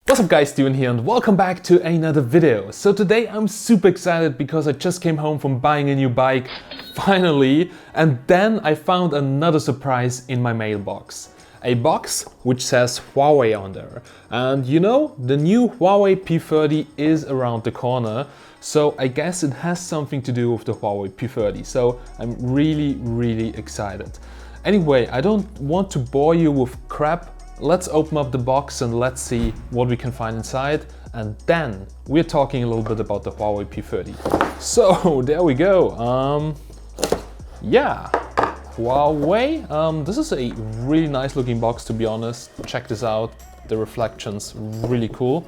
What's up guys, Steven here and welcome back to another video. So today I'm super excited because I just came home from buying a new bike, finally, and then I found another surprise in my mailbox. A box which says Huawei on there. And you know, the new Huawei P30 is around the corner, so I guess it has something to do with the Huawei P30. So I'm really excited. Anyway, I don't want to bore you with crap. Let's open up the box and let's see what we can find inside, and then we're talking a little bit about the Huawei P30. So there we go. Yeah, Huawei. This is a really nice looking box, to be honest. Check this out, the reflections, really cool.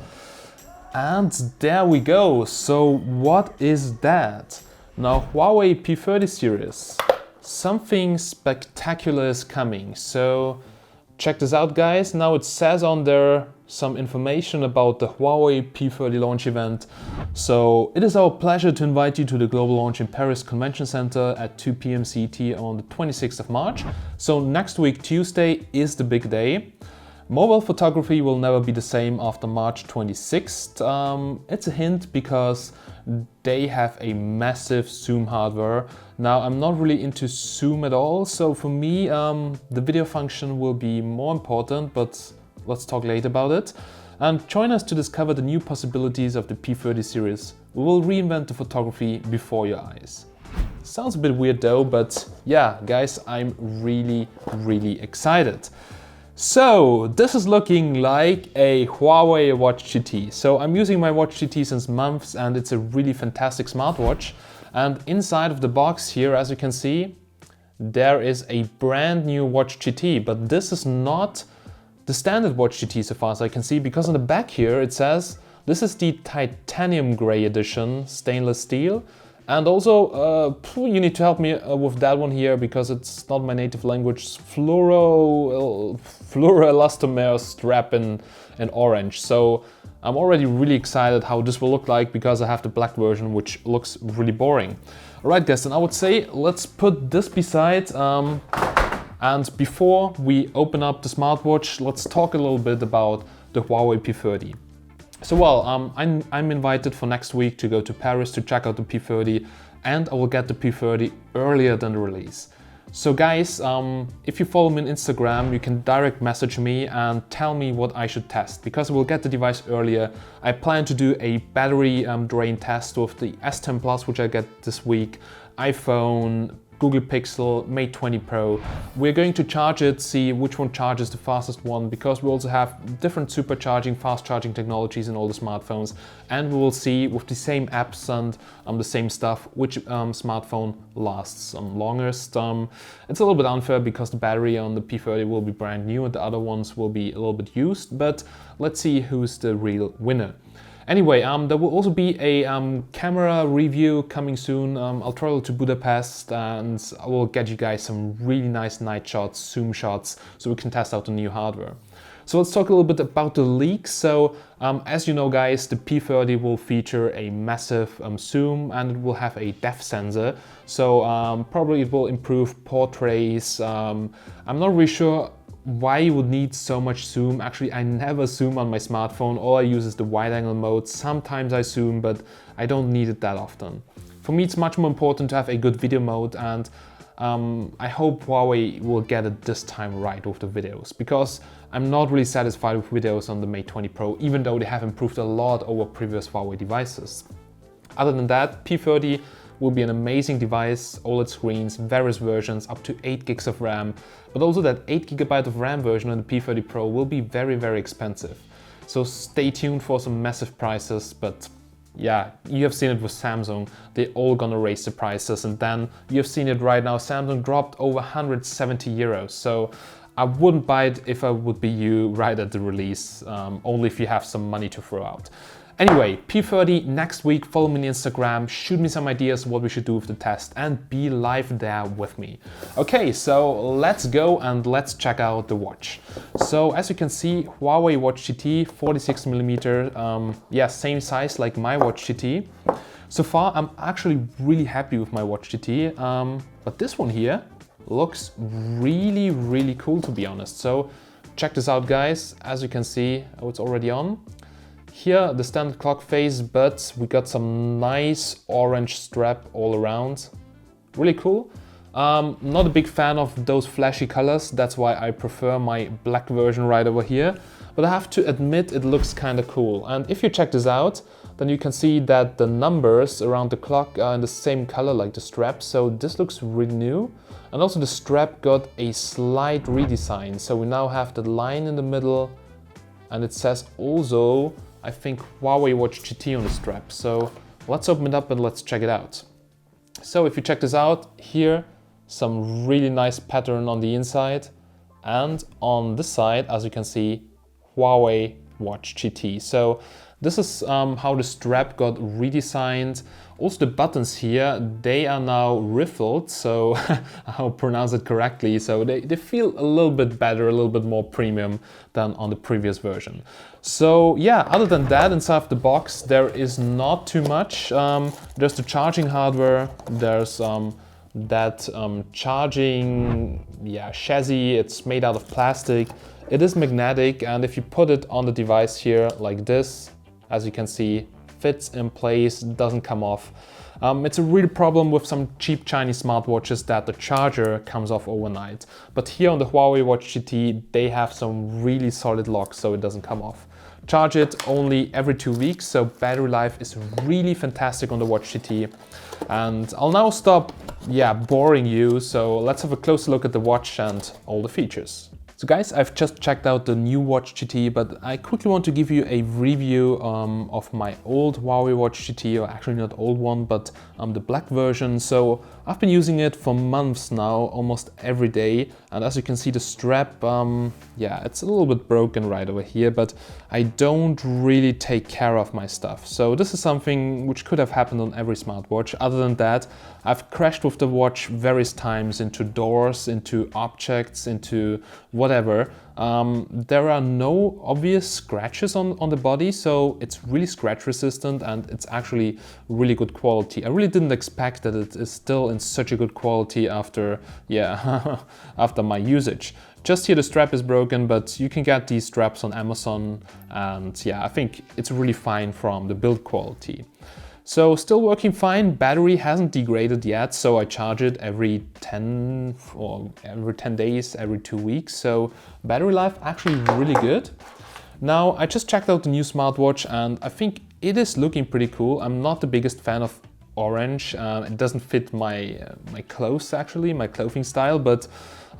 And there we go. So what is that? Now, Huawei P30 series. Something spectacular is coming. So check this out, guys. Now it says on there some information about the Huawei P30 launch event. So it is our pleasure to invite you to the global launch in Paris Convention Center at 2 p.m. CET on the 26th of March. So next week, Tuesday, is the big day. Mobile photography will never be the same after March 26th. It's a hint because they have a massive zoom hardware. Now, I'm not really into zoom at all, so for me the video function will be more important, but let's talk later about it. And join us to discover the new possibilities of the P30 series. We will reinvent the photography before your eyes. Sounds a bit weird though, but yeah, guys, I'm really excited. So this is looking like a Huawei Watch TT. So I'm using my Watch TT since months and it's a really fantastic smartwatch. And inside of the box here, as you can see, there is a brand new Watch TT, but this is not the standard Watch TT so far as I can see, because on the back here it says this is the titanium gray edition, stainless steel. And also, you need to help me with that one here because it's not my native language. Fluoroelastomer strap in orange. So I'm already really excited how this will look like because I have the black version, which looks really boring. Alright guys, and I would say let's put this beside. And before we open up the smartwatch, let's talk a little bit about the Huawei P30. So well, I'm invited for next week to go to Paris to check out the P30, and I will get the P30 earlier than the release. So guys, if you follow me on Instagram, you can direct message me and tell me what I should test, because we'll get the device earlier. I plan to do a battery drain test with the S10 Plus, which I get this week, iPhone, Google Pixel, Mate 20 Pro. We're going to charge it, see which one charges the fastest one, because we also have different supercharging, fast charging technologies in all the smartphones, and we will see with the same apps and the same stuff which smartphone lasts longest. It's a little bit unfair because the battery on the P30 will be brand new and the other ones will be a little bit used, but let's see who's the real winner. Anyway, there will also be a camera review coming soon. I'll travel to Budapest and I will get you guys some really nice night shots, zoom shots, so we can test out the new hardware. So let's talk a little bit about the leaks. So as you know guys, the P30 will feature a massive zoom and it will have a depth sensor. So probably it will improve portraits. I'm not really sure why you would need so much zoom. Actually, I never zoom on my smartphone. All I use is the wide angle mode. Sometimes I zoom, but I don't need it that often. For me, it's much more important to have a good video mode, and I hope Huawei will get it this time right with the videos, because I'm not really satisfied with videos on the Mate 20 Pro, even though they have improved a lot over previous Huawei devices. Other than that, P30 will be an amazing device, OLED screens, various versions, up to 8 gigs of RAM, but also that 8 GB of RAM version on the P30 Pro will be very expensive. So stay tuned for some massive prices, but yeah, you have seen it with Samsung, they're all gonna raise the prices, and then you have seen it right now, Samsung dropped over 170 euros, so I wouldn't buy it if I would be you right at the release, only if you have some money to throw out. Anyway, P30 next week, follow me on Instagram, shoot me some ideas what we should do with the test, and be live there with me. Okay, so let's go and let's check out the watch. So as you can see, Huawei Watch TT 46mm, yeah, same size like my Watch TT. So far, I'm actually really happy with my Watch TT, but this one here looks really cool, to be honest. So check this out, guys. As you can see, oh, it's already on. Here, the standard clock face, but we got some nice orange strap all around. Really cool. Not a big fan of those flashy colors, that's why I prefer my black version right over here. But I have to admit it looks kind of cool. And if you check this out, then you can see that the numbers around the clock are in the same color like the strap, so this looks really new. And also the strap got a slight redesign, so we now have the line in the middle, and it says also, I think, Huawei Watch TT on the strap. So let's open it up and let's check it out. So if you check this out, here, some really nice pattern on the inside, and on this side, as you can see, Huawei Watch TT. So this is how the strap got redesigned. Also the buttons here, they are now riffled, so I'll pronounce it correctly. So they feel a little bit better, a little bit more premium than on the previous version. So yeah, other than that, inside of the box, there is not too much. There's the charging hardware, there's that charging chassis. It's made out of plastic. It is magnetic, and if you put it on the device here like this, as you can see, fits in place, doesn't come off. It's a real problem with some cheap Chinese smartwatches that the charger comes off overnight. But here on the Huawei Watch TT, they have some really solid locks, so it doesn't come off. Charge it only every 2 weeks, so battery life is really fantastic on the Watch TT. And I'll now stop, boring you, so let's have a closer look at the watch and all the features. So guys, I've just checked out the new Watch TT, but I quickly want to give you a review of my old Huawei Watch TT, or actually not old one, but the black version. So I've been using it for months now, almost every day. And as you can see, the strap, it's a little bit broken right over here, but I don't really take care of my stuff. So this is something which could have happened on every smartwatch. Other than that, I've crashed with the watch various times into doors, into objects, into whatever. There are no obvious scratches on the body, so it's really scratch resistant and it's actually really good quality. I really didn't expect that it is still in such a good quality after, after my usage. Just here the strap is broken, but you can get these straps on Amazon, and I think it's really fine from the build quality. So still working fine, battery hasn't degraded yet, so I charge it every 10 days, every 2 weeks, so battery life actually really good. Now I just checked out the new smartwatch and I think it is looking pretty cool. I'm not the biggest fan of orange, it doesn't fit my clothes actually, my clothing style, but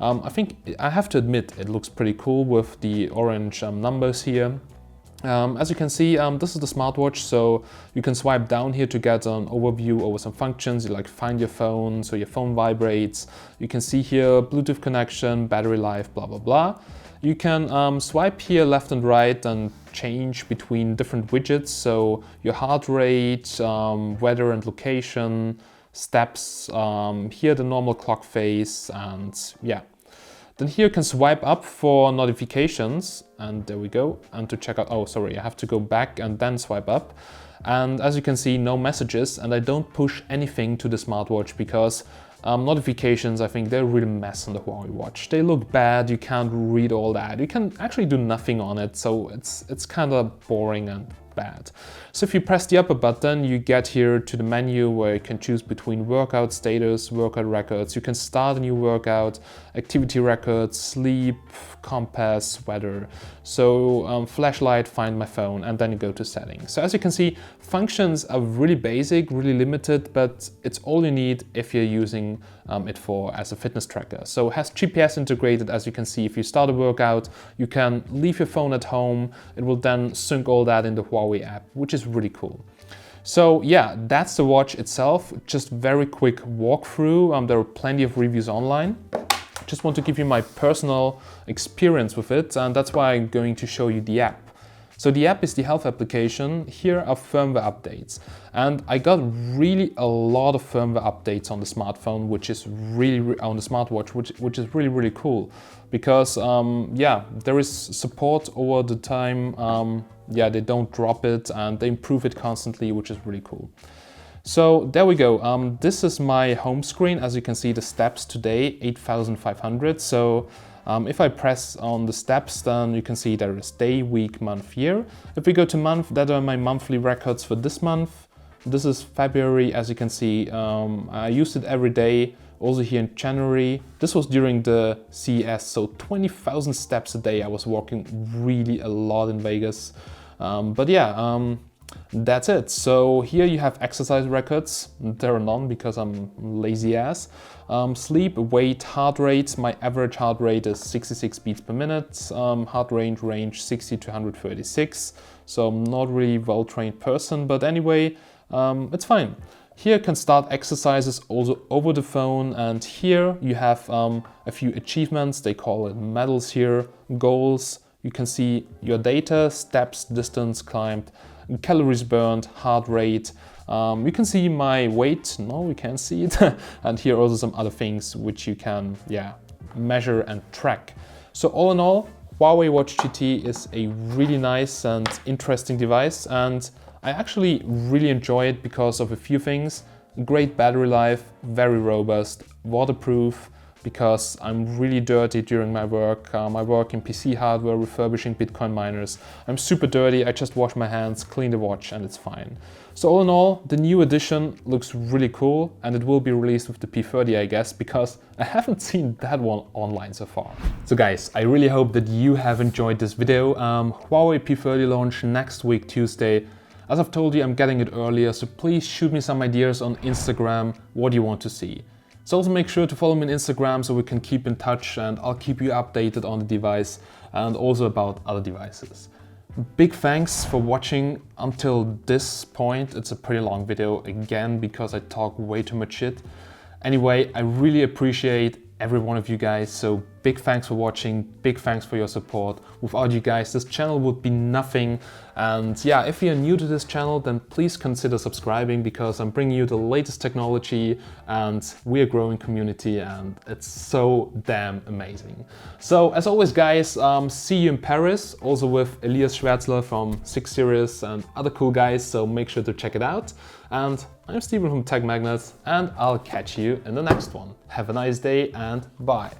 I think I have to admit it looks pretty cool with the orange numbers here. As you can see, this is the smartwatch, so you can swipe down here to get an overview over some functions. You like find your phone, so your phone vibrates. You can see here Bluetooth connection, battery life, blah blah blah. You can swipe here left and right and change between different widgets, so your heart rate, weather and location, steps, here the normal clock face, and Then here you can swipe up for notifications, and there we go. And to check out, oh sorry, I have to go back and then swipe up. And as you can see, no messages, and I don't push anything to the smartwatch because notifications, I think they're really mess on the Huawei Watch. They look bad, you can't read all that. You can actually do nothing on it, so it's kind of boring and bad. So if you press the upper button, you get here to the menu where you can choose between workout status, workout records. You can start a new workout, activity records, sleep, compass, weather. So flashlight, find my phone, and then you go to settings. So as you can see, functions are really basic, really limited, but it's all you need if you're using it as a fitness tracker. So it has GPS integrated, as you can see. If you start a workout, you can leave your phone at home. It will then sync all that in the Huawei app, which is really cool. So yeah, that's the watch itself. Just very quick walkthrough. There are plenty of reviews online. Just want to give you my personal experience with it, and that's why I'm going to show you the app. So the app is the health application. Here are firmware updates. And I got really a lot of firmware updates on the smartphone, which is really, on the smartwatch, which is really, really cool. Because, there is support over the time. They don't drop it and they improve it constantly, which is really cool. So there we go. This is my home screen. As you can see, the steps today, 8,500. So If I press on the steps, then you can see there is day, week, month, year. If we go to month, that are my monthly records for this month. This is February, as you can see. I used it every day. Also here in January, this was during the CES, so 20,000 steps a day. I was walking really a lot in Vegas. But yeah, that's it. So here you have exercise records. There are none because I'm lazy ass. Sleep, weight, heart rate. My average heart rate is 66 beats per minute. Heart range 60 to 136. So I'm not really well-trained person, but anyway, it's fine. Here you can start exercises also over the phone, and here you have a few achievements. They call it medals here, goals. You can see your data, steps, distance climbed, calories burned, heart rate. You can see my weight. No, we can't see it. And here also some other things which you can measure and track. So all in all, Huawei Watch TT is a really nice and interesting device, and I actually really enjoy it because of a few things. Great battery life, very robust, waterproof, because I'm really dirty during my work. I work in PC hardware, refurbishing Bitcoin miners. I'm super dirty, I just wash my hands, clean the watch, and it's fine. So all in all, the new edition looks really cool, and it will be released with the P30, I guess, because I haven't seen that one online so far. So guys, I really hope that you have enjoyed this video. Huawei P30 launch next week, Tuesday. As I've told you, I'm getting it earlier, so please shoot me some ideas on Instagram, what you want to see. So also make sure to follow me on Instagram so we can keep in touch, and I'll keep you updated on the device and also about other devices. Big thanks for watching until this point. It's a pretty long video again because I talk way too much shit. Anyway, I really appreciate every one of you guys, so big thanks for watching, big thanks for your support. Without you guys, this channel would be nothing. And yeah, if you're new to this channel, then please consider subscribing, because I'm bringing you the latest technology and we're a growing community, and it's so damn amazing. So as always guys, see you in Paris, also with Elias Schwärzler from 6 Series and other cool guys, so make sure to check it out. And I'm Steven from TechMagnet, and I'll catch you in the next one. Have a nice day and bye.